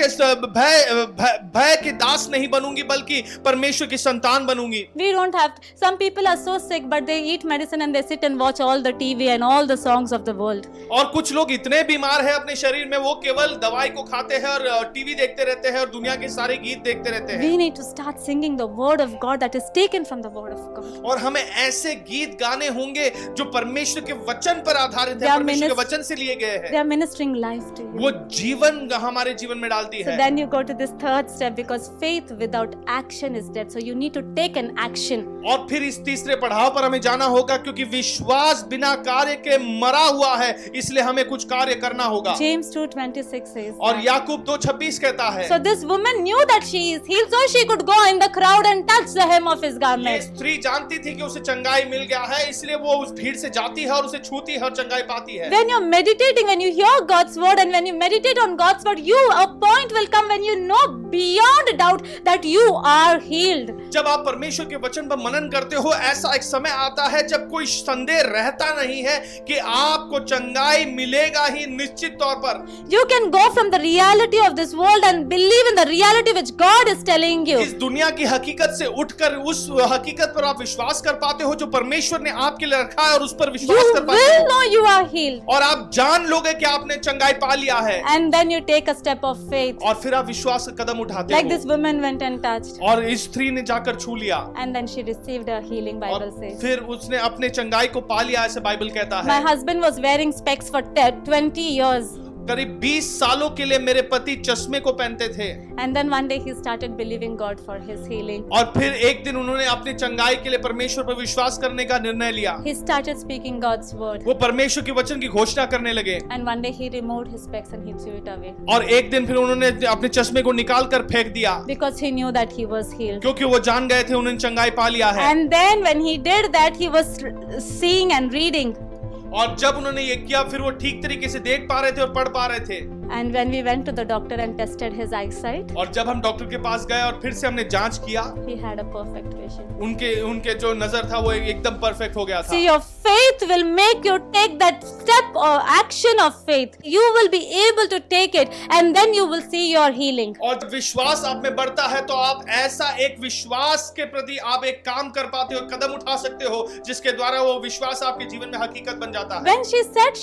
के दास नहीं बनूंगी बल्कि परमेश्वर की संतान बनूंगी। We don't have, some people are so sick but they eat medicine and they sit and watch all the TV and all the songs of the world. और कुछ लोग इतने बीमार हैं अपने शरीर में, वो केवल दवाई को खाते हैं और टीवी देखते रहते हैं और दुनिया के सारे गीत देखते रहते हैं। We need to start singing the word of God that is taken from the word of God. और हमें ऐसे गीत गाने होंगे जो परमेश्वर के वचन पर आधारित है, परमेश्वर के वचन से लिए गए हैं। They are ministering life to you. वो जीवन हमारे जीवन में डालती है। So then you go to this third step, because faith without action is dead. So you need to take an action. और फिर इस तीसरे पड़ाव पर हमें जाना होगा क्योंकि विश्वास बिना कार्य के मरा हुआ है, इसलिए हमें कुछ कार्य करना होगा। James 2:26 says. और याकूब 2:26 कहता है। So this woman knew that she is healed, so she could go in the crowd and touch the hem of his ये garment. स्त्री जानती थी कि उसे चंगाई मिल गया है, इसलिए वो उस भीड़ से जाती है और उसे छूती है और चंगाई पाती है। When you're meditating, when you hear God's word and when you meditate on God's word, a point will come when you know beyond doubt that you are healed. जब आप परमेश्वर के वचन पर मनन करते हो, ऐसा एक समय आता है जब कोई संदेह रहता नहीं है कि आपको चंगाई मिलेगा ही निश्चित तौर पर। You can go from the reality of this world and believe in the reality which God is telling you. इस दुनिया की हकीकत से उठकर उस हकीकत पर आप विश्वास कर पाते हो जो परमेश्वर ने आपके लिए रखा है और उस पर विश्वास You कर पाते will हो। know you are healed. और आप जान लोगे कि आपने चंगाई पा लिया है। And then you take a step of faith. और फिर आप विश्वास का कदम उठाते Like हो। this woman went and touched. और इस स्त्री ने जाकर छू लिया। And then she received her healing, Bible और says. फिर उसने अपने चंगाई को पा लिया, ऐसे बाइबल कहता My है। husband was wearing specs for 20 years. करीब 20 सालों के लिए मेरे पति चश्मे को पहनते थे। And then one day he started believing God for his healing. और फिर एक दिन उन्होंने अपनी चंगाई के लिए परमेश्वर पर विश्वास करने का निर्णय लिया। He started speaking God's word. वो परमेश्वर के वचन की घोषणा करने लगे। And one day he removed his specs and he threw it away. और एक दिन फिर उन्होंने अपने चश्मे को निकाल कर फेंक दिया, Because he knew that he was healed. क्योंकि वो जान गए थे उन्होंने चंगाई पा लिया है। And then when he did that, he was seeing and reading. और जब उन्होंने ये किया फिर वो ठीक तरीके से देख पा रहे थे और पढ़ पा रहे थे। And when we went to the doctor and tested his eyesight, और जब हम डॉक्टर के पास गए और फिर से हमने जांच किया, he had a perfect vision. उनके जो नजर था वो एकदम परफेक्ट हो गया था। See, your faith will make you take that step or action of faith. You will be able to take it, and then you will see your healing. और जब विश्वास आप में बढ़ता है तो आप ऐसा एक विश्वास के प्रति आप एक काम कर पाते हो, कदम उठा सकते हो, जिसके द्वारा वो विश्वास आपके जीवन में हकीकत बन जाता है। When she said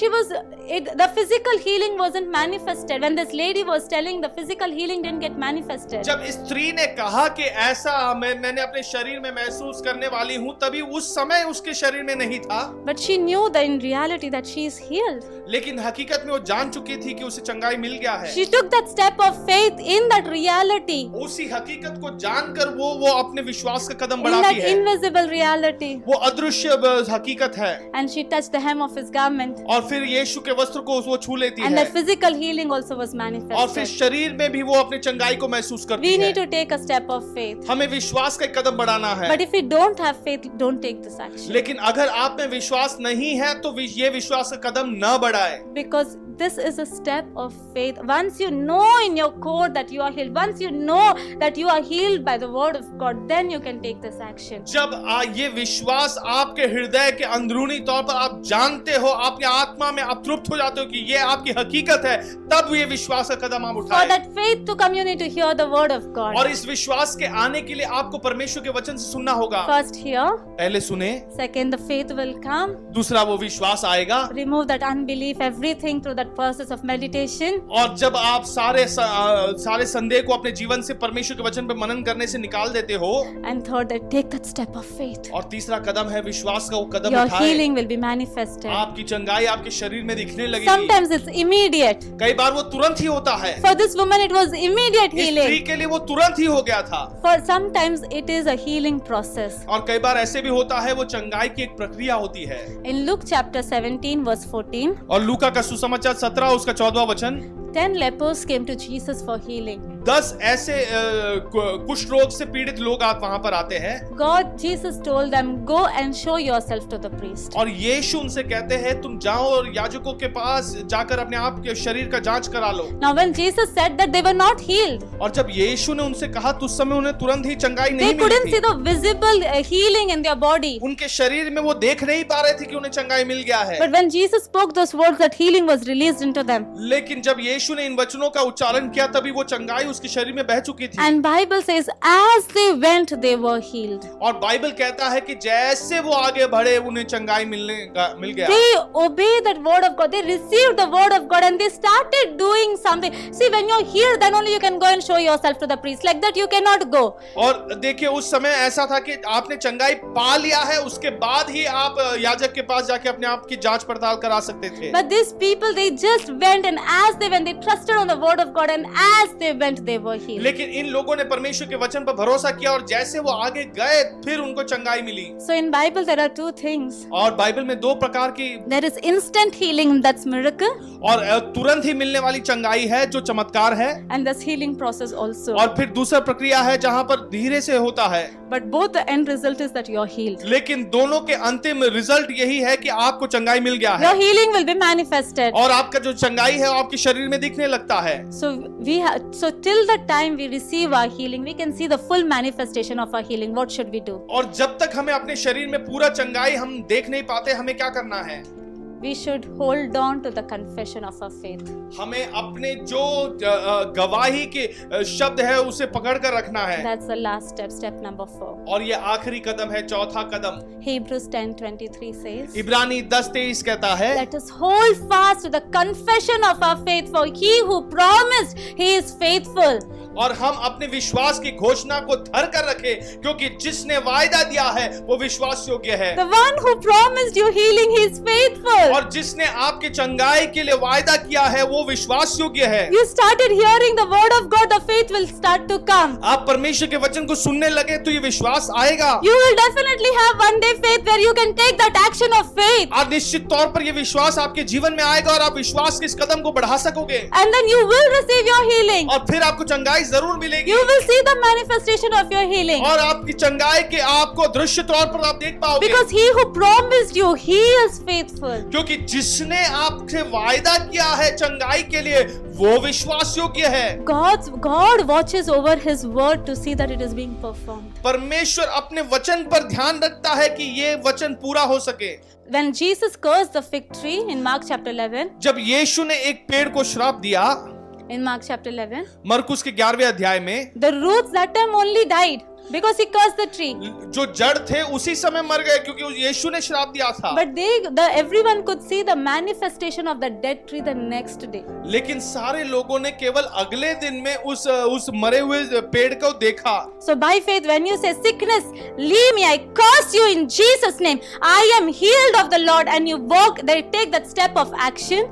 the physical healing wasn't manifested, when this lady was telling the physical healing didn't get manifested. जब स्त्री ने कहा कि ऐसा मैंने अपने शरीर में महसूस करने वाली हूँ, तभी उस समय उसके शरीर में नहीं था। But she knew that in reality that she is healed. लेकिन हकीकत में वो जान चुकी थी कि उसे चंगाई मिल गया है। She took that step of faith in that reality. उसी हकीकत को जानकर वो अपने विश्वास का कदम In बढ़ाती that है। invisible reality. वो अदृश्य हकीकत है। And she touched the hem of his garment. और फिर यीशु के वस्त्र को वो छू लेती And है। the physical healing also was और फिर manifested. शरीर में भी वो अपने चंगाई को महसूस करती We है। need to take a step of faith. हमें विश्वास का एक कदम बढ़ाना है। But if we don't have faith, don't take this action. लेकिन अगर आप में विश्वास नहीं है तो ये विश्वास का कदम न बढ़ाए। Because this is a step of faith. Once you know in your core that you are healed, once you know that you are healed by the word of God, then you can take this action. जब ये विश्वास आपके हृदय के अंदरूनी तौर पर आप जानते हो, आपकी आत्मा में आप तृप्त हो जाते हो कि ये आपकी हकीकत है, तब ये विश्वास का कदम आप For उठाएं। that faith to come, you need to hear the word of God. और इस विश्वास के आने के लिए आपको परमेश्वर के वचन से सुनना होगा। First hear, पहले सुने, second the faith will come. दूसरा वो विश्वास आएगा। Remove that unbelief, everything through that process of meditation. और जब आप सारे संदेह को अपने जीवन से परमेश्वर के वचन पर मनन करने से निकाल देते हो, And third, that take that step of faith. और तीसरा कदम है विश्वास का वो कदम Your उठाए, healing will be manifested. आपकी चंगाई आपके शरीर में दिखने लगेगी। Sometimes it's immediate. कई बार वो तुरंत ही होता है। For this woman, it was immediate इस स्त्री healing. के लिए वो तुरंत ही हो गया था। For sometimes it is a healing process. और कई बार ऐसे भी होता है, वो चंगाई की एक प्रक्रिया होती है। In Luke chapter 17 verse 14, और लूका का सुसमाचार 17 उसका 14वां वचन, 10 lepers came to Jesus for healing. 10 ऐसे कुष्ठ रोग से पीड़ित लोग आप वहां पर आते हैं। Jesus told them, go and show yourself to the priest. और यीशु उनसे कहते हैं तुम जाओ और याजकों के पास जाकर अपने आप के शरीर का जांच करा लो। Now when Jesus said that, they were not healed. और जब यीशु ने उनसे कहा तो उस समय उन्हें तुरंत ही चंगाई They नहीं couldn't मिली see थी। the visible healing in their body. उनके शरीर में वो देख नहीं पा रहे थे कि उन्हें चंगाई मिल गया है। But when Jesus spoke those words, that healing was released into them. लेकिन जब यीशु ने इन वचनों का उच्चारण किया तभी वो चंगाई उसके शरीर में बह चुकी थी। And Bible says, as they went, they were healed. और बाइबल कहता है कि जैसे वो आगे बढ़े उन्हें चंगाई मिल गया। They obeyed that word of God. They received the word of God and they started doing something. See, when you're healed, then only you can go and show yourself to the priest. Like that, you cannot go. और देखिए उस समय ऐसा था कि आपने चंगाई पा लिया है, उसके बाद ही आप याजक के पास जाके अपने आप की जांच पड़ताल करा सकते थे। But these people, they just went, and as they went, they trusted on the word of God, and as they went, they were healed. लेकिन इन लोगों ने परमेश्वर के वचन पर भरोसा किया और जैसे वो आगे गए फिर उनको चंगाई मिली। So in Bible, there are two things. और बाइबल में दो प्रकार की, There is instant healing, that's miracle, और तुरंत ही मिलने वाली चंगाई है जो चमत्कार है, and this healing process also. और फिर दूसरा प्रक्रिया है जहां पर धीरे से होता है। But both the end result is that you're healed. लेकिन दोनों के अंतिम रिजल्ट यही है कि आपको चंगाई मिल गया Your है healing will be manifested. और आपका जो चंगाई है वो आपके शरीर में दिखने लगता है। So till the time we receive our healing, we can see the full manifestation of our healing. What should we do? और जब तक हमें अपने शरीर में पूरा चंगाई हम देख नहीं पाते, हमें क्या करना है? We should hold on to the confession of our faith. हमें अपने जो गवाही के शब्द है उसे पकड़ कर रखना है। That's the last step, step number 4. और ये आखिरी कदम है, चौथा कदम। Hebrews 10:23 says, इब्रानी 10:23 कहता है, let us hold fast to the confession of our faith, for he who promised, he is faithful. और हम अपने विश्वास की घोषणा को धर कर रखें क्योंकि जिसने वायदा दिया है वो विश्वास योग्य है। The one who promised you healing, he is faithful. और जिसने आपके चंगाई के लिए वायदा किया है वो विश्वास योग्य है। You started hearing the word of God, the faith will start to come. आप परमेश्वर के वचन को सुनने लगे तो ये विश्वास आएगा। You will definitely have one day faith where you can take that action of faith. आप निश्चित तौर पर ये विश्वास आपके जीवन में आएगा और आप विश्वास के इस कदम को बढ़ा सकोगे। And then you will receive your healing. और फिर आपको चंगाई जरूर मिलेगी। You will see the manifestation of your healing. और आपकी चंगाई के आपको दृश्य तौर पर आप देख पाओगे। Because he who promised you, he is faithful. क्योंकि जिसने आपसे वायदा किया है चंगाई के लिए वो विश्वास योग्य है। God watches over His word to see that it is being performed. परमेश्वर अपने वचन पर ध्यान रखता है कि ये वचन पूरा हो सके। When Jesus cursed the fig tree in Mark chapter 11, जब यीशु ने एक पेड़ को श्राप दिया in Mark chapter 11, मरकुस के 11वें अध्याय में, the roots that time only died because He cursed the tree. जो जड़ थे उसी समय मर गए क्योंकि यीशु ने श्राप दिया था। But everyone could see the manifestation of the dead tree the next day. लेकिन सारे लोगों ने केवल अगले दिन में उस मरे हुए पेड़ को देखा। So by faith, when you say sickness, leave me, I curse you in Jesus' name. I am healed of the Lord, and you they take that step of action.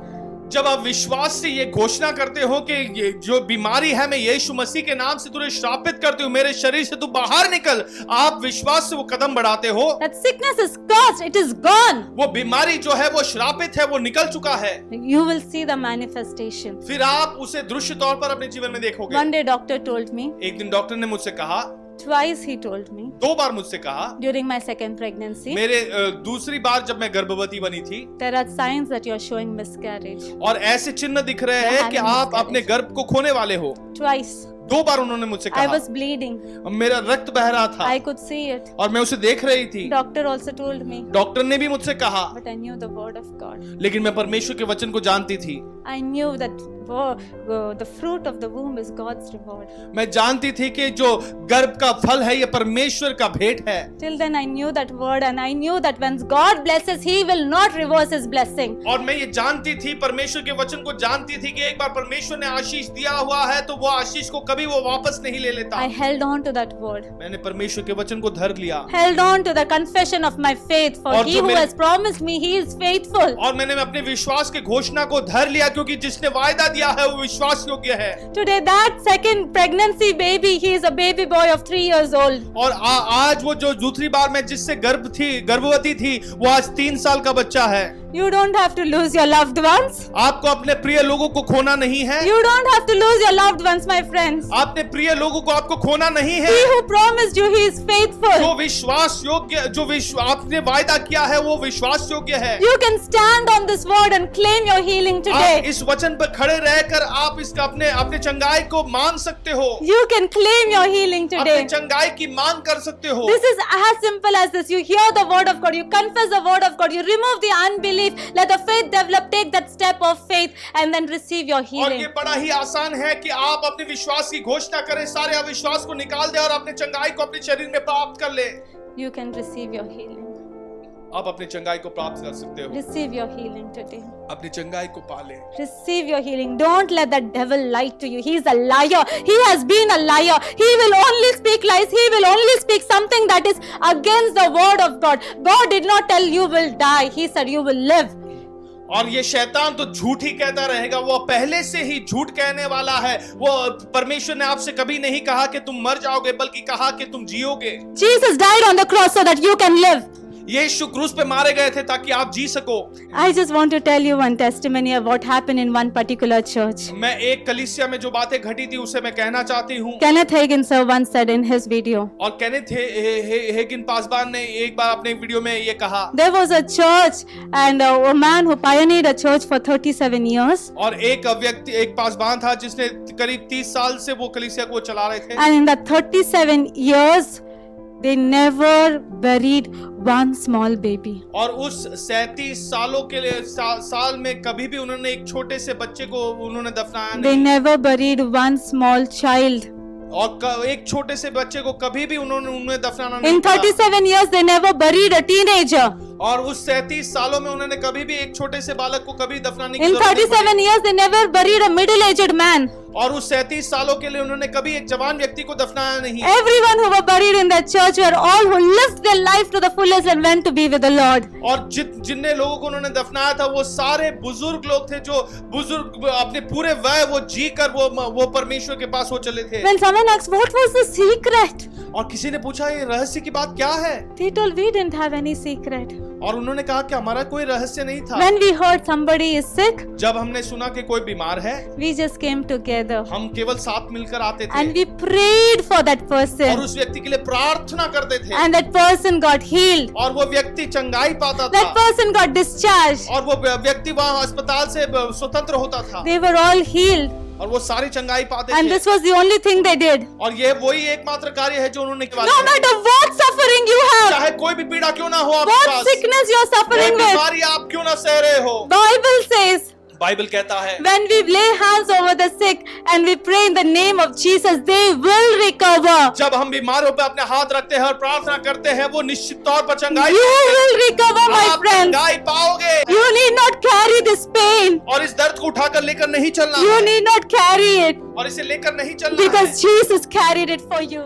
जब आप विश्वास से ये घोषणा करते हो कि ये जो बीमारी है मैं यीशु मसीह के नाम से तुझे श्रापित करती हूँ, मेरे शरीर से तू बाहर निकल, आप विश्वास से वो कदम बढ़ाते हो। That sickness is cursed, it is gone. वो बीमारी जो है वो श्रापित है, वो निकल चुका है। You will see the manifestation. फिर आप उसे दृश्य तौर पर अपने जीवन में देखोगे। One day doctor told me, एक दिन डॉक्टर ने मुझसे कहा, twice he told me, 2 बार मुझसे कहा, during my second pregnancy, मेरे दूसरी बार जब मैं गर्भवती बनी थी, there are signs that you are showing miscarriage. और ऐसे चिन्ह दिख रहे हैं कि आप अपने गर्भ को खोने वाले हो। Twice. 2 बार उन्होंने मुझसे I कहा। was bleeding. मेरा रक्त बह रहा था I could see it. और मैं उसे देख रही थी। Doctor also told me. Doctor ने भी मुझसे कहा, But I knew the word of God. लेकिन मैं परमेश्वर के वचन को जानती थी। I knew that the fruit of the womb is God's reward. मैं जानती थी कि जो गर्भ का फल है ये परमेश्वर का भेंट है। Till then I knew that word, and I knew that when God blesses, He will not reverse His blessing. और मैं ये जानती थी, परमेश्वर के वचन को जानती थी कि एक बार परमेश्वर ने आशीष दिया हुआ है तो वो आशीष को कभी वो वापस नहीं ले लेता। I held on to that word. मैंने परमेश्वर के वचन को धर लिया। Held on to the confession of my faith, for और He जो who मेरे- has promised me, He is faithful. और मैंने अपने विश्वास के घोषणा को धर लिया क्योंकि जिसने वायदा दिया है वो विश्वास योग्य है। Today that second pregnancy baby, he is a baby boy of 3 years old. और आज वो जो दूसरी बार मैं जिससे गर्भवती थी वो आज 3 साल का बच्चा है। You don't have to lose your loved ones. आपको अपने प्रिय लोगों को खोना नहीं है। You don't have to lose your loved ones, my friends. अपने प्रिय लोगों को आपको खोना नहीं है। He who promised you, He is faithful. जो विश्वास योग्य आपने वायदा किया है वो विश्वास योग्य है। You can stand on this word and claim your healing आप today. इस वचन पर खड़े रहकर आप इसका अपने चंगाई को मांग सकते हो। You can claim your healing अपने today. चंगाई की मांग कर सकते हो। This is as simple as this. You hear the word of God, you confess the word of God, you remove the unbelief, let the faith develop, take that step of faith and then receive your और healing. ये बड़ा ही आसान है कि आप अपने विश्वास की घोषणा करें, सारे अविश्वास को निकाल दें और अपने चंगाई को अपने शरीर में प्राप्त कर ले। You can receive your healing. आप अपने चंगाई को प्राप्त कर सकते हो। Receive your healing today. अपनी चंगाई को पाले। Receive your healing. Don't let the devil lie to you. He is a liar. He has been a liar. He will only speak lies. He will only speak something that is against the word of God. God did not tell you will die. He said you will live. और ये शैतान तो झूठ ही कहता रहेगा, वो पहले से ही झूठ कहने वाला है। वो परमेश्वर ने आपसे कभी नहीं कहा कि तुम मर जाओगे, बल्कि कहा कि तुम जियोगे। Jesus died on the cross so that you can live. यीशु क्रूस पे मारे गए थे ताकि आप जी सको। I just want to tell you one testimony of what happened in one particular church. मैं एक कलीसिया में जो बातें घटी थी उसे मैं कहना चाहती हूँ। Kenneth Hagin sir once said in his video. और केनेथ हेगिन पासवान ने एक बार अपने वीडियो में ये कहा। There was a church and a man who pioneered a church for 37 years. और एक पासवान था जिसने करीब 30 साल से वो कलीसिया को चला रहे थे। And in the 37 years, they never buried one small baby. और उस 37 सालों के लिए साल में कभी भी उन्होंने एक छोटे से बच्चे को उन्होंने दफनाया They नहीं। never buried one small child. और एक छोटे से बच्चे को कभी भी उन्होंने दफनाना नहीं In किया। 37 years, they never buried a teenager. और उस 37 सालों में उन्होंने कभी भी एक छोटे से बालक को कभी दफनाने की In जरूरत नहीं 37 पड़ी। years, they never buried a middle-aged man. और उस 37 सालों के लिए उन्होंने कभी एक जवान व्यक्ति को दफनाया नहीं। Everyone who were buried in that church were all who lived their life to the fullest and went to be with the Lord. और जितने लोगों को उन्होंने दफनाया था वो सारे बुजुर्ग लोग थे, जो बुजुर्ग अपने पूरे वय वो जी कर वो परमेश्वर के पास हो चले थे। When some Someone asked, what was the secret? और किसी ने पूछा ये रहस्य की बात क्या है, They told, we didn't have any secret. और उन्होंने कहा कि हमारा कोई रहस्य नहीं था। When we heard somebody is sick, जब हमने सुना कि कोई बीमार है, we just came together हम केवल साथ मिलकर आते थे and we prayed for that और person, उस व्यक्ति के लिए प्रार्थना करते थे, and that person got healed. और वो व्यक्ति चंगाई पाता That था, person got discharged. और वो व्यक्ति वहाँ अस्पताल से स्वतंत्र होता था, They were all healed, और वो सारी चंगाई पाते and थे। this was the only thing they did. और ये वही एकमात्र कार्य है जो उन्होंने किया। No matter what suffering you have, चाहे कोई भी पीड़ा क्यों ना हो आपके what पास, sickness you're कोई suffering with, बीमारी आप क्यों ना सह रहे हो, Bible says, बाइबल कहता है when we lay hands over the sick and we pray in the name of Jesus, they will recover. जब हम बीमारों पे अपने हाथ रखते हैं और प्रार्थना करते हैं, वो निश्चित तौर पर चंगाई You will recover, my आप friends. चंगाई पाओगे। You need not carry this pain. और इस दर्द को उठाकर लेकर नहीं चलना You है, need not carry it और इसे लेकर नहीं चलना है, because Jesus carried it for you.